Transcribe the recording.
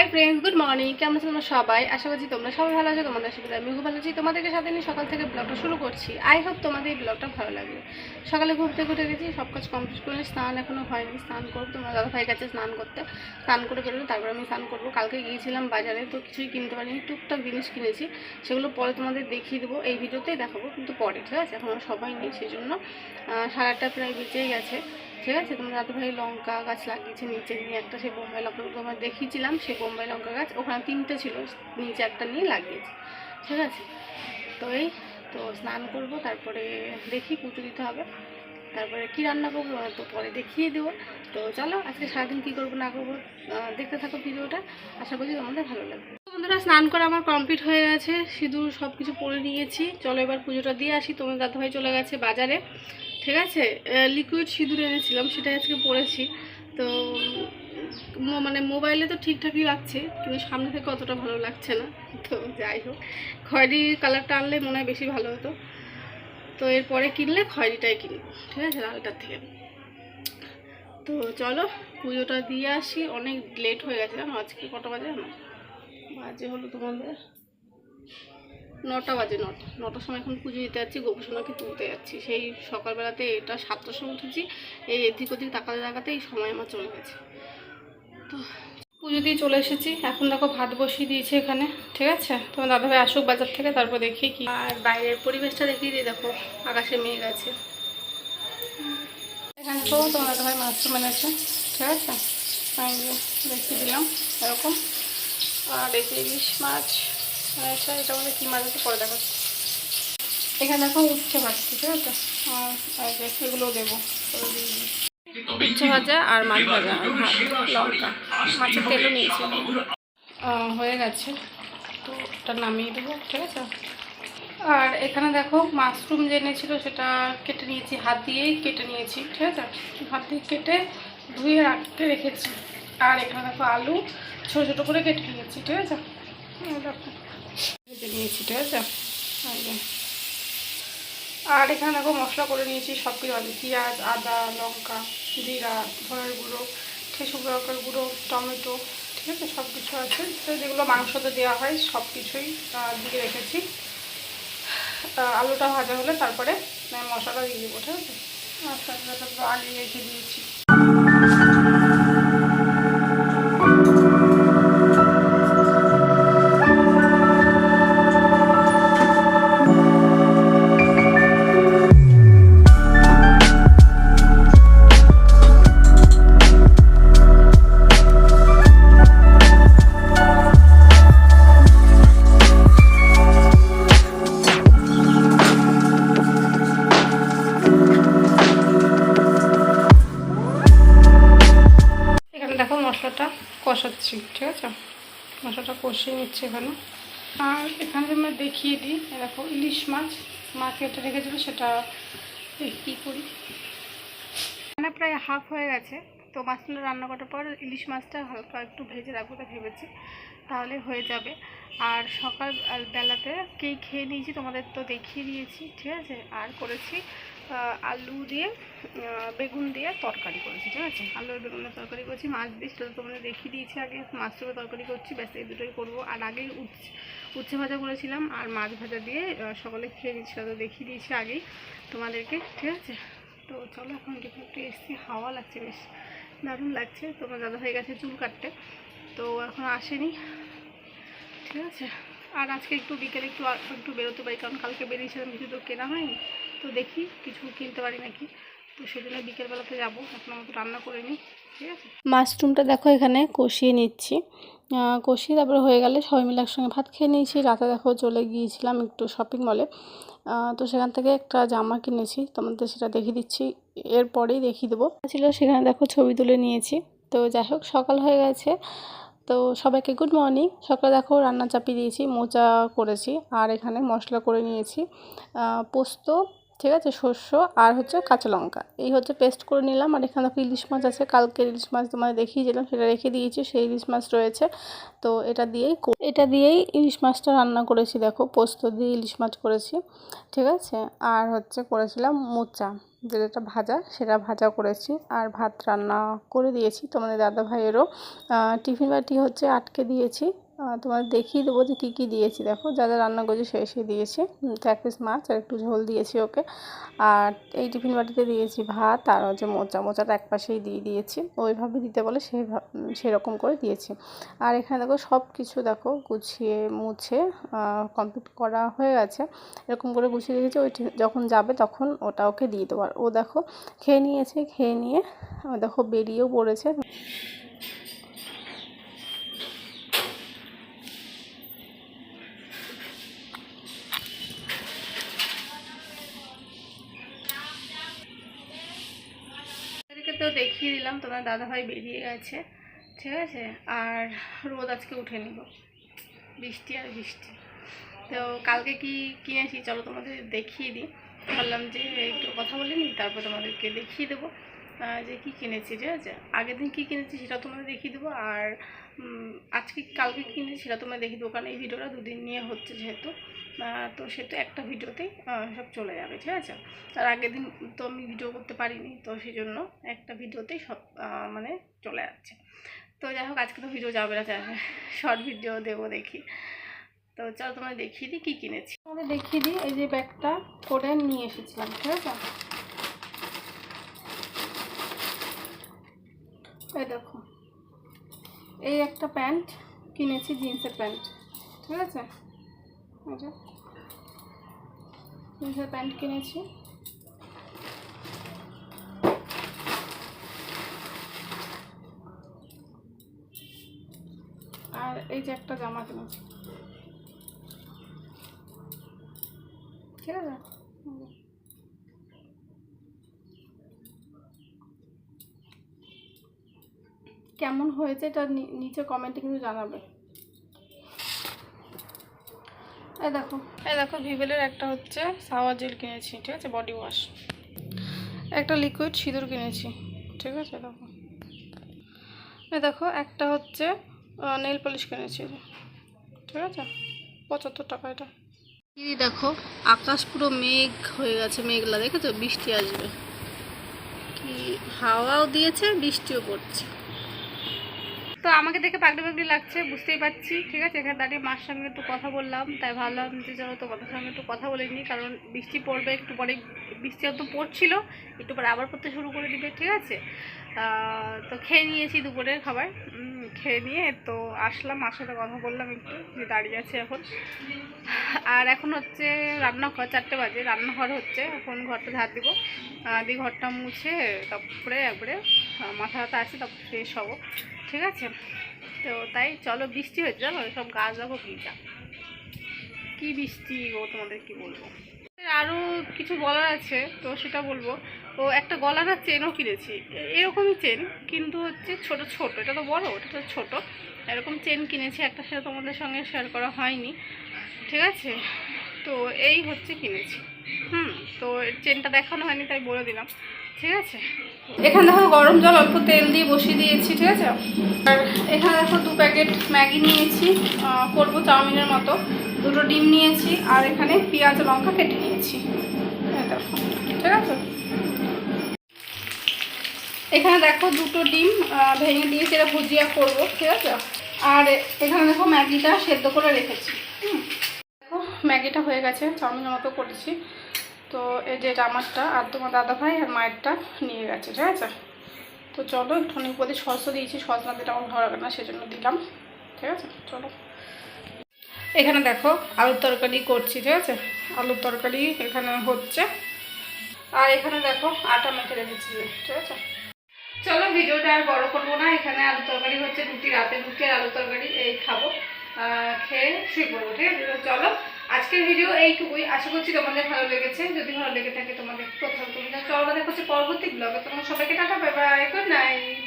Hi friends, good morning. কেমন আছো তোমরা সবাই? আশা করছি তোমরা সবাই ভালো আছো। তোমাদের সাথে আমিও খুব ভালো আছি। তোমাদেরকে সাথে নিয়ে সকাল থেকে ব্লগটা শুরু করছি। আই হোপ তোমাদের এই ব্লগটা ভালো লাগবে। সকালে ঘুম থেকে উঠে গেছি, সব কাজ কমপ্লিট করে, স্নান এখনও হয়নি, স্নান করবো। তোমার দাদা ভাই গেছে স্নান করতে, স্নান করে বেরোলে তারপর আমি স্নান করবো। কালকে গিয়েছিলাম বাজারে, তো কিছুই কিনতে পারিনি, টুকটাক জিনিস কিনেছি, সেগুলো পরে তোমাদের দেখিয়ে দেবো, এই ভিডিওতেই দেখাবো, কিন্তু পরে, ঠিক আছে? এখন সবাই নেই, সেই জন্য 8:30 প্রায় বেজেই গেছে, ঠিক আছে? তোমার দাদু ভাই লঙ্কা গাছ লাগিয়েছে নিচে নিয়ে একটা, সেই বোম্বাই লঙ্কা তোমার দেখিয়েছিলাম, সেই বোম্বাই লঙ্কা গাছ ওখানে 3টে ছিল, নিচে একটা নিয়ে লাগিয়েছে, ঠিক আছে? তো তো স্নান করব, তারপরে দেখি পুজো দিতে হবে, তারপরে কি রান্না করবো তো পরে দেখিয়ে দেবো। তো চলো আজকে সারাদিন কী করবো না করবো দেখতে থাকো ভিডিওটা, আশা করছি তোমাদের ভালো লাগবে। বন্ধুরা, স্নান করা আমার কমপ্লিট হয়ে গেছে, সিঁদুর সব কিছু পরে নিয়েছি। চলো এবার পুজোটা দিয়ে আসি। তোমার দাদাভাই চলে গেছে বাজারে, ঠিক আছে? লিকুইড সিঁদুর এনেছিলাম, সেটাই আজকে পরেছি। তো মানে মোবাইলে তো ঠিকঠাকই লাগছে, কিন্তু সামনে থেকে অতটা ভালো লাগছে না। তো যাই হোক, খয়েরি কালারটা আনলে মনে হয় বেশি ভালো হতো। তো এরপরে কিনলে খয়েরিটাই কিনবো, ঠিক আছে, লালটার থেকে। তো চলো পুজোটা দিয়ে আসি। অনেক লেট হয়ে গেছে জানো, আজকে কটা বাজে জানো? বাজে হলো তোমাদের 9টা বাজে। 9টার সময় এখন পুজো দিতে যাচ্ছি, গোপুসোনাকে তুলতে যাচ্ছি। সেই সকালবেলাতে এটা 7টার সময় উঠেছি, এই এদিক ওদিক তাকাতে এই সময় আমার চলে গেছে। তো পুজো দিয়ে চলে এসেছি, এখন দেখো ভাত বসিয়ে দিয়েছি এখানে, ঠিক আছে? তোমার দাদাভাই আসুক বাজার থেকে, তারপর দেখি কি। আর বাইরের পরিবেশটা দেখিয়ে দিই, দেখো আকাশে মেঘ আছে। এখানে তো তোমার দাদাভাই মাশরুম এনেছে, ঠিক আছে? আমি দেখিয়ে দিলাম এরকম। আর দেখি ইলিশ মাছ এনেছে, এটা মধ্যে কী মাছ আছে পরে দেখাচ্ছি। এখানে দেখো উচ্ছে ভাজছি, ঠিক আছে? আর এগুলো দেবো, উচ্ছে ভাজা আর মাছ ভাজা আর ভাত, লঙ্কা, মাছের তেলও নিয়েছি, হয়ে গেছে। তো এটা নামিয়ে দেবো, ঠিক আছে? আর এখানে দেখো মাশরুম যে এনেছিল সেটা কেটে নিয়েছি, হাত দিয়েই কেটে নিয়েছি, ঠিক আছে? হাত দিয়ে কেটে ধুয়ে রাখতে রেখেছি। আর এখানে দেখো আলু ছোটো ছোটো করে কেটে নিয়েছি, ঠিক আছে? দেখো কেটে নিয়েছি, ঠিক আছে? আর এখানে দেখো মশলা করে নিয়েছি সব কিছু আছে, পেঁয়াজ, আদা, লঙ্কা, জিরা, ধনের গুঁড়ো, শুকনো লঙ্কার গুঁড়ো, টমেটো, ঠিক আছে? সব কিছু আছে, তো যেগুলো মাংসতে দেওয়া হয় সব কিছুই দিয়ে রেখেছি। আলুটা ভাজা হলে তারপরে মশলাটা দিয়ে দেবো, ঠিক আছে? মশলাটা তো আগে রেখে দিয়েছি। মশলাটা কষাচ্ছি, ঠিক আছে? মশলাটা কষিয়ে নিচ্ছি এখানে। আর এখানে আমরা দেখিয়ে দিই, দেখো ইলিশ মাছ কেটে রেখেছিল, সেটা কী করি। এখানে প্রায় হাফ হয়ে গেছে। তো মাছটা রান্না করার পর ইলিশ মাছটা হালকা একটু ভেজে রাখবো, তা ভেবেছি তাহলে হয়ে যাবে। আর সকাল বেলাতে কেই খেয়ে নিয়েছি, তোমাদের তো দেখিয়ে দিয়েছি, ঠিক আছে? আর করেছি আলু দিয়ে বেগুন দিয়ে তরকারি করেছি, ঠিক আছে? আলু আর বেগুনের তরকারি করেছি, মাছ দিয়ে সেটা তো তোমাদের দেখিয়ে দিয়েছি আগে। মাছটাকে তরকারি করছি, ব্যাস এই দুটোই করবো। আর আগেই উচ্ছে ভাজা করেছিলাম, আর মাছ ভাজা দিয়ে সকালে খেয়ে নিচ্ছি, সেটা তো দেখিয়ে দিয়েছি আগেই তোমাদেরকে, ঠিক আছে? তো চলো এখন একটু এসছি, হাওয়া লাগছে, বেশ দারুণ লাগছে। তোমার দাদা হয়ে গেছে চুল কাটতে, তো এখন আসেনি, ঠিক আছে? আর আজকে একটু বিকেলে একটু বেরোতে পারি, কারণ কালকে বেরিয়েছিলাম, কিছু তো কেনা হয়নি। তো দেখি কিছু কিনতে পারি নাকি, তো সেজন্য বিকেলবেলাতে যাবো। এখন আমাকে রান্না করে নিই, ঠিক আছে? মাশরুমটা দেখো এখানে কষিয়ে নিচ্ছি, কষিয়ে তারপরে হয়ে গেলে সবাই মিলে একসঙ্গে ভাত খেয়ে নিয়েছি। রাতে দেখো চলে গিয়েছিলাম একটু শপিং মলে, তো সেখান থেকে একটা জামা কিনেছি, তোমাদের সেটা দেখিয়ে দিচ্ছি, এরপরেই দেখিয়ে দেবো। ছিল সেখানে দেখো ছবি তুলে নিয়েছি। তো যাই হোক, সকাল হয়ে গেছে, তো সবাইকে গুড মর্নিং। সকালে দেখো রান্না চাপিয়ে দিয়েছি, মোচা করেছি, আর এখানে মশলা করে নিয়েছি পোস্ত, ঠিক আছে, শস্য আর হচ্ছে কাঁচা লঙ্কা, এই হচ্ছে পেস্ট করে নিলাম। আর এখানে দেখো ইলিশ মাছ আছে, কালকের ইলিশ মাছ তোমাদের দেখিয়েছিলাম, সেটা রেখে দিয়েছি, সেই ইলিশ মাছ রয়েছে। তো এটা দিয়েই ইলিশ মাছটা রান্না করেছি, দেখো পোস্ত দিয়ে ইলিশ মাছ করেছি, ঠিক আছে? আর হচ্ছে করেছিলাম মোচা, যেটা ভাজা, সেটা ভাজা করেছি। আর ভাত রান্না করে দিয়েছি। তোমাদের দাদা ভাইয়েরও টিফিন বাটি হচ্ছে আটকে দিয়েছি। তোমাদের দেখিয়ে দেবো যে কী কী দিয়েছি। দেখো যা যা রান্না করেছি সেই দিয়েছি। 1 পিস মাছ আর একটু ঝোল দিয়েছি ওকে। আর এই টিফিন বাটিতে দিয়েছি ভাত, আর হচ্ছে মোচাটা এক পাশেই দিয়ে দিয়েছি। ওইভাবে দিতে বলে সেরকম করে দিয়েছি। আর এখানে দেখো সব কিছু দেখো গুছিয়ে মুছে কমপ্লিট করা হয়ে গেছে। এরকম করে গুছিয়ে রেখেছি, ওই যখন যাবে তখন ওটা ওকে দিয়ে দেবো। আর ও দেখো খেয়ে নিয়েছে, খেয়ে নিয়ে দেখো বেরিয়েও পড়েছে। তো দেখিয়ে দিলাম তোমার দাদাভাই বেরিয়ে গেছে, ঠিক আছে। আর রোদ আজকে উঠে নিল, বৃষ্টি আর বৃষ্টি। তো কালকে কি কিনেছি চলো তোমাদের দেখিয়ে দিই। ভাবলাম যে একটু কথা বলে নিই, তারপর তোমাদেরকে দেখিয়ে দেবো যে কী কিনেছি, ঠিক আছে। আগের দিন কী কিনেছি সেটা তোমাদের দেখিয়ে দেবো। আর কালকে কিনেছি সেটা তোমাদের দেখিয়ে দেবো, কারণ এই ভিডিওটা দুদিন নিয়ে হচ্ছে যেহেতু, তো সেটা একটা ভিডিওতেই সব চলে যাবে, ঠিক আছে। তার আগের দিন তো আমি ভিডিও করতে পারিনি, তো সেই জন্য একটা ভিডিওতেই সব মানে চলে যাচ্ছে। তো যাই হোক, আজকে তো ভিডিও যাবে না, যাবে শর্ট ভিডিও দেবো দেখি। তো চলো তোমাদের দেখিয়ে দিই কী কিনেছি। তোমাদের দেখিয়ে দিই, এই যে ব্যাগটা করে নিয়ে এসেছিলাম, ঠিক আছে। এই দেখো, এই একটা প্যান্ট কিনেছি, জিন্সের প্যান্ট, ঠিক আছে। এই যে জিন্সের প্যান্ট কিনেছি। আর এই যে একটা জামা কিনেছি, ঠিক আছে। কেমন হয়েছে এটা নিচে কমেন্টে কিন্তু জানাবে। এই দেখো ভিভেলের একটা হচ্ছে সাওয়ার জেল কিনেছি, ঠিক আছে, বডি ওয়াশ। একটা লিকুইড সিঁদুর কিনেছি, ঠিক আছে। দেখো একটা হচ্ছে নেল পলিশ কিনেছি, ঠিক আছে, 75 টাকা এটা। এই দেখো আকাশ পুরো মেঘ হয়ে গেছে, মেঘলা, দেখেছো, বৃষ্টি আসবে। কি হাওয়াও দিয়েছে, বৃষ্টিও পড়ছে। তো আমাকে দেখে পাগলি পাগলি লাগছে, বুঝতেই পারছি, ঠিক আছে। এখানে দাঁড়িয়ে মার সঙ্গে একটু কথা বললাম, তাই ভাবলাম যে চলো তোমাদের সঙ্গে একটু কথা বলে নিই, কারণ বৃষ্টি পড়বে একটু পরে। বৃষ্টি তো পড়ছিল, একটু পরে আবার পড়তে শুরু করে দিবে, ঠিক আছে। তো খেয়ে নিয়েছি দুপুরের খাবার, খেয়ে নিয়ে তো আসলাম, মার সাথে কথা বললাম একটু, যে দাঁড়িয়ে আছে এখন। আর এখন হচ্ছে রান্নাঘর, 4টে বাজে, রান্নাঘর হচ্ছে এখন, ঘরটা ঝাড় দিব, দিয়ে ঘরটা মুছে তারপরে একবারে মাথা ব্যথা আসে, তারপর ফ্রেশ হবো, ঠিক আছে। তো তাই চলো, বৃষ্টি হয়েছে জানো, সব গাছ দেখো ভিজা, কি বৃষ্টি গো, তোমাদের কি বলবো। আরও কিছু বলার আছে, তো সেটা বলবো। ও একটা গলার চেনও কিনেছি, এরকমই চেন, কিন্তু হচ্ছে ছোট ছোট, এটা তো বড়, ওটা তো ছোটো। এরকম চেন কিনেছি একটা, সেটা তোমাদের সঙ্গে শেয়ার করা হয়নি, ঠিক আছে। তো এই হচ্ছে কিনেছি, তো চেনটা দেখানো হয়নি তাই বলে দিলাম, ঠিক আছে। এখানে দেখো গরম জল অল্প তেল দিয়ে বসিয়ে দিয়েছি, ঠিক আছে। আর এখানে দেখো 2 প্যাকেট ম্যাগি নিয়েছি, করবো চাউমিনের মতো। 2টো ডিম নিয়েছি, আর এখানে পেঁয়াজ লঙ্কা কেটে নিয়েছি, দেখো, ঠিক আছে। এখানে দেখো 2টো ডিম ভেঙে দিয়েছি, এটা ভুজিয়া করবো, ঠিক আছে। আর এখানে দেখো ম্যাগিটা সেদ্ধ করে রেখেছি। দেখো ম্যাগিটা হয়ে গেছে, চাউমিনের মতো করেছি। তো এই যে এটা আমারটা, আর তোমার দাদাভাই আর মায়েরটা নিয়ে গেছে, ঠিক আছে। তো চলো, একটুখানি উপরে সসও দিয়েছি, সস না দিলে আমার ভালো লাগে না, সেজন্য দিলাম, ঠিক আছে। চলো, এখানে দেখো আলুর তরকারি করছি, ঠিক আছে। আলুর তরকারি এখানে হচ্ছে, আর এখানে দেখো আটা মেখে রেখেছি, ঠিক আছে। চলো ভিডিওটা আর বড় করবো না, এখানে আলু তরকারি হচ্ছে, রাতে রুটি আর আলু তরকারি এই খাবো, খেয়ে শুয়ে পড়বো, ঠিক আছে। চলো আজকের ভিডিও এইটুকুই, আশা করছি তোমাদের ভালো লেগেছে। যদি ভালো লেগে থাকে তোমাদের কোথাও চলো দেখা হচ্ছে পরবর্তী ব্লগে। তোমার সবাইকে tata, bye bye, good night.